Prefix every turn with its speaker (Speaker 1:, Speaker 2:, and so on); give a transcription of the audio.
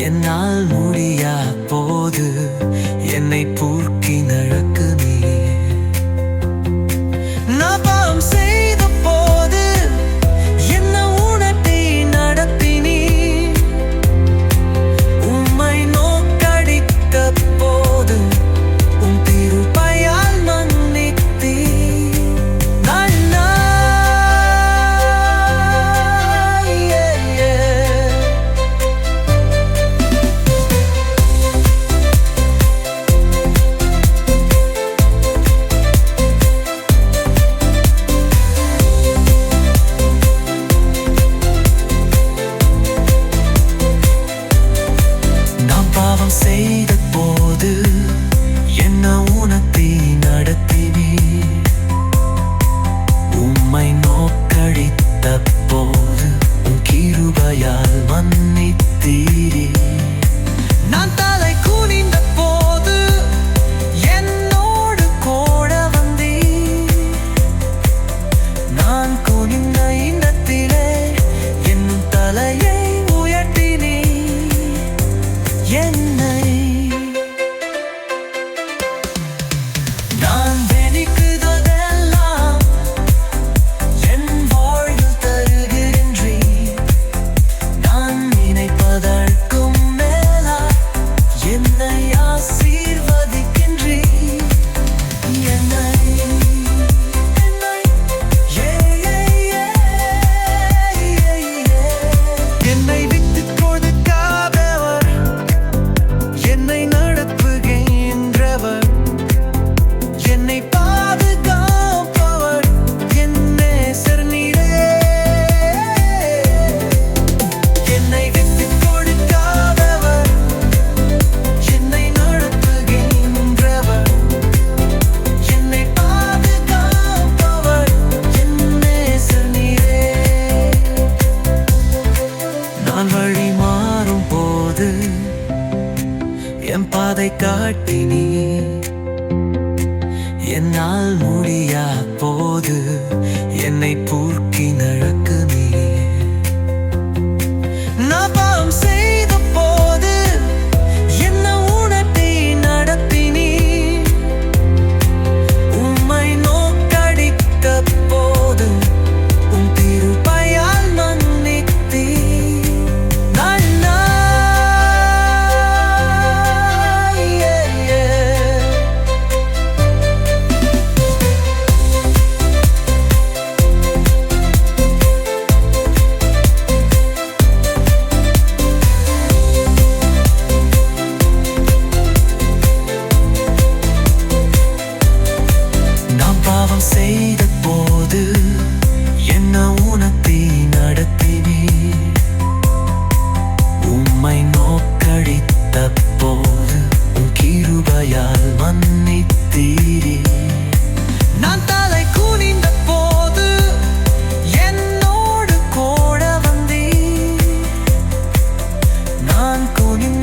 Speaker 1: என்னால் முடியா போது என்னை பூர்க்கி நடக்கு நீ. நான் பாவம் செய்த போது என்ன உணர்த்தி நடத்தினீ. உம்மை நோக்கடித்த போது உம் திருபையால் மன்னித்தீ. பாவம் செய்த போது என்ன உணர்த்தி நடத்தினீ. உம்மை நோக்கடித்த போது உம் கிருபையால் மன்னித்தீரே. நான் தலை குனிந்த போது என்னோடு கூட வந்தீ. நான் குனிந்த இடத்திலே என் தலையை உயர்த்தினீ. என்னை நான் வெனிக்குதெல்லாம் என் வாழ்வில் தருகின்றீ. நான் நினைப்பதற்கும் மேலா என்னை ஆசீர்வதிக்கின்றீ. என்னை என்னை விட்டுக் கொடுக்காதவர், என்னை நடத்துகின்றவர், என்னை பாதுகாப்பவர் என் நேசர் நீரே. என்னை விட்டுக் கொடுக்காதவர், என்னை நடத்துகின்றவர், என்னை பாதுகாப்பவர் என் நேசர் நீரே. நான் வழி மாறும் போது என் பாதை காட்டினீ. என்னால் முடியா போது என்னை பூர்க்கி நடக்கு நீ. நான் பாவம் செய்த போது என்ன உணர்த்தி நடத்தினீ. உம்மை நோக்கடித்த போது உம் திருபையால் மன்னித்தீ. பாவம் செய்த போது என்ன உணர்த்தி நடத்தினீ. உம்மை நோக்கடித்த போது உம் கிருபையால் மன்னித்தீரே. நான் தலை குனிந்த போது என்னோடு கூட வந்தீ. நான் குனிந்த